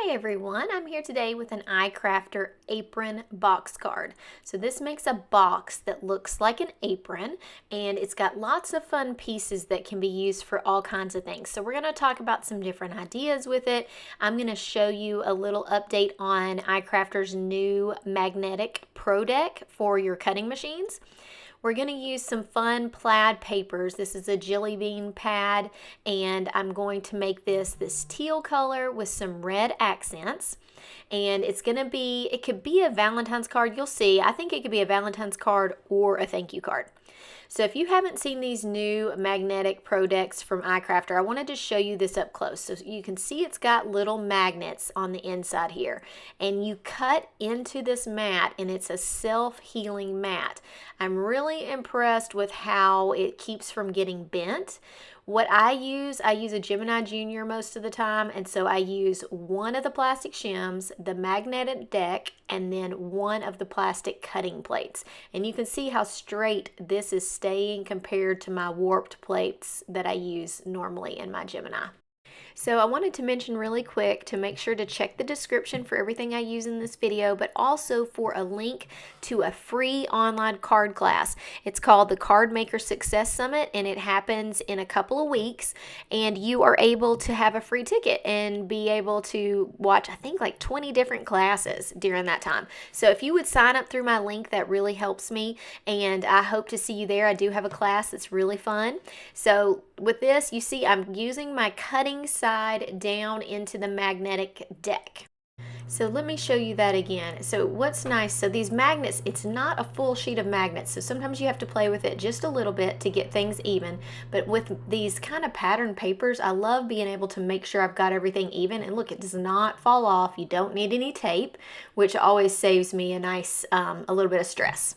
Hi everyone, I'm here today with an iCrafter apron box card. So this makes a box that looks like an apron and it's got lots of fun pieces that can be used for all kinds of things. So we're going to talk about some different ideas with it. I'm going to show you a little update on iCrafter's new magnetic Pro Deck for your cutting machines. We're going to use some fun plaid papers. This is a jelly bean pad, and I'm going to make this teal color with some red accents. And it's going to be, it could be a Valentine's card. You'll see. I think it could be a Valentine's card or a thank you card. So if you haven't seen these new magnetic Pro Decks from iCrafter, I wanted to show you this up close. So you can see it's got little magnets on the inside here. And you cut into this mat and it's a self-healing mat. I'm really impressed with how it keeps from getting bent. What I use a Gemini Junior most of the time, and so I use one of the plastic shims, the magnetic deck, and then one of the plastic cutting plates. And you can see how straight this is staying compared to my warped plates that I use normally in my Gemini. So I wanted to mention really quick to make sure to check the description for everything I use in this video, but also for a link to a free online card class. It's called the Card Maker Success Summit, and it happens in a couple of weeks, and you are able to have a free ticket and be able to watch, I think, like 20 different classes during that time. So if you would sign up through my link, that really helps me, and I hope to see you there. I do have a class that's really fun. So with this, you see I'm using my cutting side down into the magnetic deck. So let me show you that again. So what's nice, so these magnets, it's not a full sheet of magnets, so sometimes you have to play with it just a little bit to get things even, but with these kind of pattern papers, I love being able to make sure I've got everything even, and look, it does not fall off. You don't need any tape, which always saves me a nice, a little bit of stress.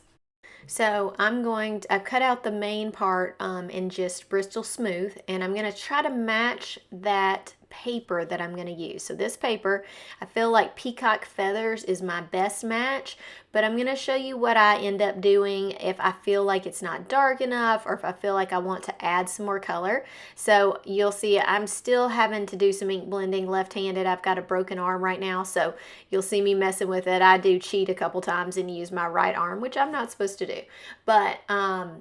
So I've cut out the main part in just Bristol Smooth, and I'm going to try to match that paper that I'm going to use. So this paper, I feel like Peacock Feathers is my best match, but I'm going to show you what I end up doing if I feel like it's not dark enough or if I feel like I want to add some more color. So you'll see I'm still having to do some ink blending left-handed. I've got a broken arm right now, so you'll see me messing with it. I do cheat a couple times and use my right arm, which I'm not supposed to do. But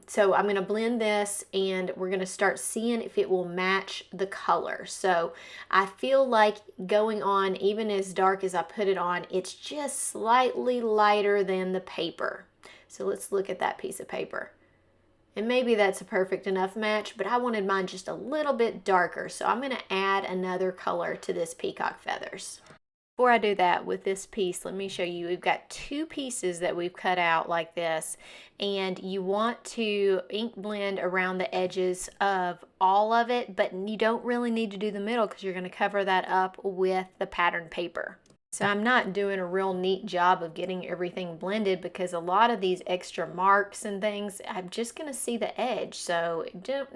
so I'm going to blend this and we're going to start seeing if it will match the color. So I feel like going on, even as dark as I put it on, it's just slightly lighter than the paper. So let's look at that piece of paper. And maybe that's a perfect enough match, but I wanted mine just a little bit darker. So I'm going to add another color to this Peacock Feathers. Before I do that with this piece, let me show you. We've got two pieces that we've cut out like this, and you want to ink blend around the edges of all of it, but you don't really need to do the middle because you're going to cover that up with the pattern paper. So I'm not doing a real neat job of getting everything blended because a lot of these extra marks and things, I'm just going to see the edge. So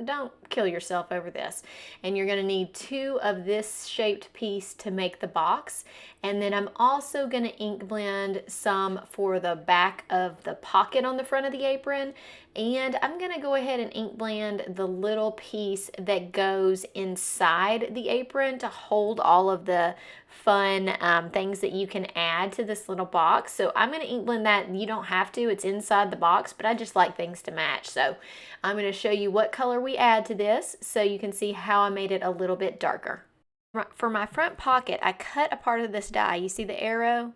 don't kill yourself over this. And you're going to need two of this shaped piece to make the box. And then I'm also going to ink blend some for the back of the pocket on the front of the apron. And I'm going to go ahead and ink blend the little piece that goes inside the apron to hold all of the fun things that you can add to this little box. So I'm going to ink blend that. You don't have to, it's inside the box, but I just like things to match. So I'm going to show you what color we add to this so you can see how I made it a little bit darker. For my front pocket, I cut a part of this die. You see the arrow?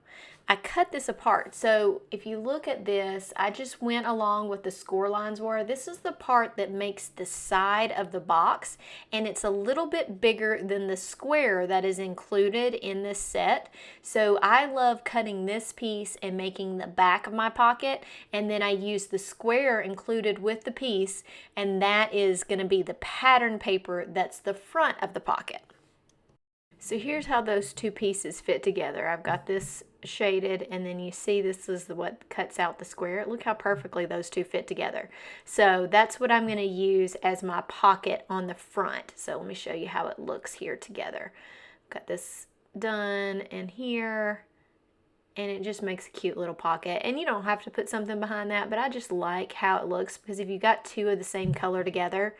I cut this apart. So if you look at this, I just went along with the score lines were. This is the part that makes the side of the box, and it's a little bit bigger than the square that is included in this set. So I love cutting this piece and making the back of my pocket, and then I use the square included with the piece, and that is going to be the pattern paper that's the front of the pocket. So here's how those two pieces fit together. I've got this shaded, and then you see this is what cuts out the square. Look how perfectly those two fit together. So that's what I'm going to use as my pocket on the front. So let me show you how it looks here together. Got this done in here, and it just makes a cute little pocket. And you don't have to put something behind that, but I just like how it looks because if you got two of the same color together,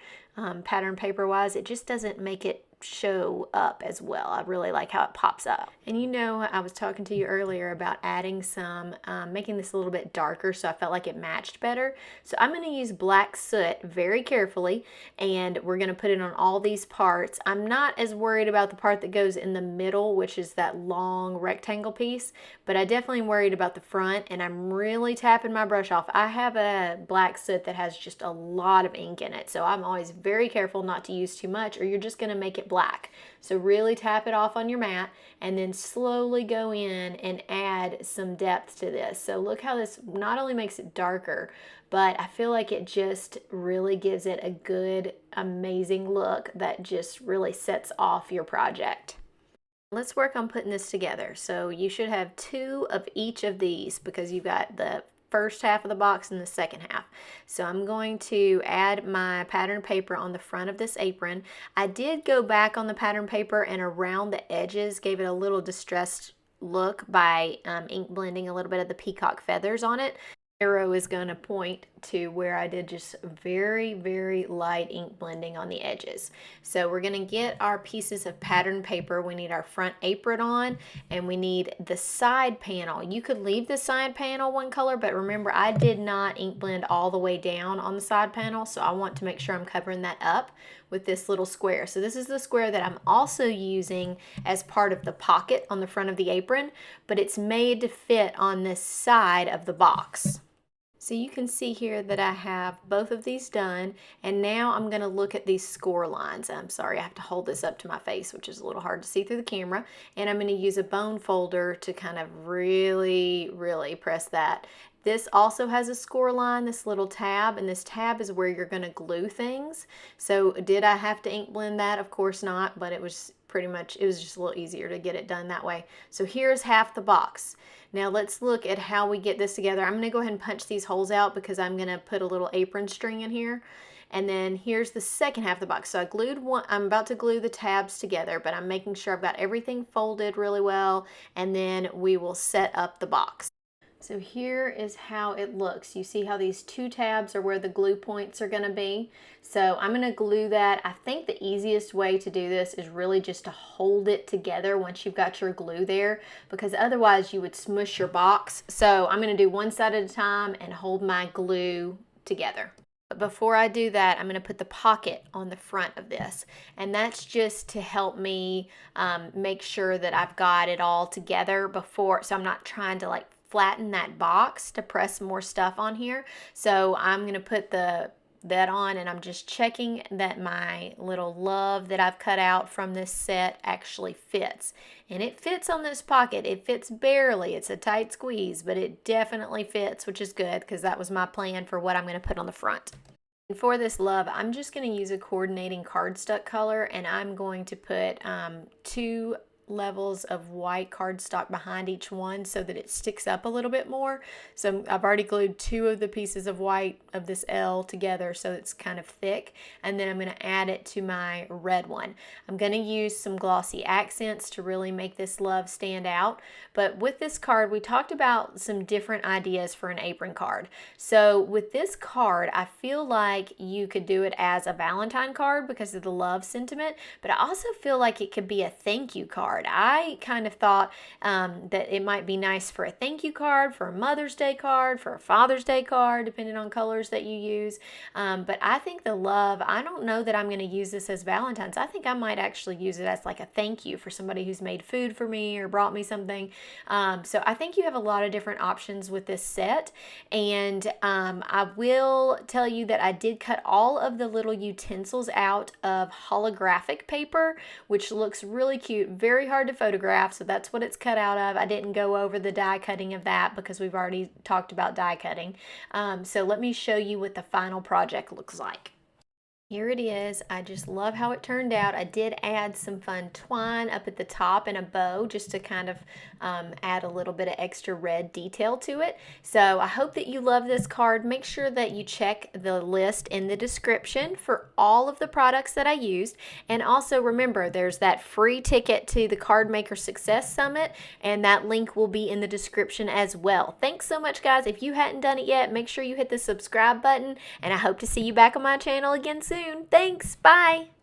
pattern paper wise, it just doesn't make it show up as well. I really like how it pops up. And you know, I was talking to you earlier about adding some, making this a little bit darker, so I felt like it matched better. So I'm going to use black soot very carefully, and we're going to put it on all these parts. I'm not as worried about the part that goes in the middle, which is that long rectangle piece, but I definitely am worried about the front, and I'm really tapping my brush off. I have a black soot that has just a lot of ink in it, so I'm always very careful not to use too much, or you're just going to make it black. So really tap it off on your mat and then slowly go in and add some depth to this. So look how this not only makes it darker, but I feel like it just really gives it a good, amazing look that just really sets off your project. Let's work on putting this together. So you should have 2 of each of these because you've got the first half of the box and the second half. So I'm going to add my pattern paper on the front of this apron. I did go back on the pattern paper and around the edges, gave it a little distressed look by ink blending a little bit of the peacock feathers on it. Arrow is going to point to where I did just very, very light ink blending on the edges. So we're going to get our pieces of pattern paper. We need our front apron on, and we need the side panel. You could leave the side panel one color, but remember I did not ink blend all the way down on the side panel, so I want to make sure I'm covering that up with this little square. So this is the square that I'm also using as part of the pocket on the front of the apron, but it's made to fit on this side of the box. So you can see here that I have both of these done, and now I'm going to look at these score lines. I'm sorry, I have to hold this up to my face, which is a little hard to see through the camera, and I'm going to use a bone folder to kind of really press that. This also has a score line, this little tab, and this tab is where you're going to glue things. So did I have to ink blend that? Of course not, but it was pretty much, it was just a little easier to get it done that way. So here's half the box. Now let's look at how we get this together. I'm going to go ahead and punch these holes out because I'm going to put a little apron string in here. And then here's the second half of the box. So I glued one, I'm about to glue the tabs together, but I'm making sure I've got everything folded really well, and then we will set up the box. So here is how it looks. You see how these 2 tabs are where the glue points are going to be. So I'm going to glue that. I think the easiest way to do this is really just to hold it together once you've got your glue there, because otherwise you would smush your box. So I'm going to do one side at a time and hold my glue together. But before I do that, I'm going to put the pocket on the front of this, and that's just to help me make sure that I've got it all together before, so I'm not trying to like flatten that box to press more stuff on here. So I'm going to put that on, and I'm just checking that my little love that I've cut out from this set actually fits. And it fits on this pocket. It fits barely. It's a tight squeeze, but it definitely fits, which is good because that was my plan for what I'm going to put on the front. And for this love, I'm just going to use a coordinating cardstock color, and I'm going to put 2 levels of white cardstock behind each one so that it sticks up a little bit more. So I've already glued 2 of the pieces of white of this L together so it's kind of thick, and then I'm going to add it to my red one. I'm going to use some glossy accents to really make this love stand out. But with this card, we talked about some different ideas for an apron card. So with this card, I feel like you could do it as a Valentine card because of the love sentiment, but I also feel like it could be a thank you card. I kind of thought that it might be nice for a thank you card, for a Mother's Day card, for a Father's Day card, depending on colors that you use. But I think the love, I don't know that I'm going to use this as Valentine's. I think I might actually use it as like a thank you for somebody who's made food for me or brought me something. So I think you have a lot of different options with this set. And I will tell you that I did cut all of the little utensils out of holographic paper, which looks really cute, very hard to photograph, so that's what it's cut out of. I didn't go over the die cutting of that because we've already talked about die cutting. So let me show you what the final project looks like. Here it is. I just love how it turned out. I did add some fun twine up at the top and a bow just to kind of add a little bit of extra red detail to it. So I hope that you love this card. Make sure that you check the list in the description for all of the products that I used. And also remember, there's that free ticket to the Card Maker Success Summit, and that link will be in the description as well. Thanks so much, guys. If you hadn't done it yet, make sure you hit the subscribe button, and I hope to see you back on my channel again soon. Thanks. Bye.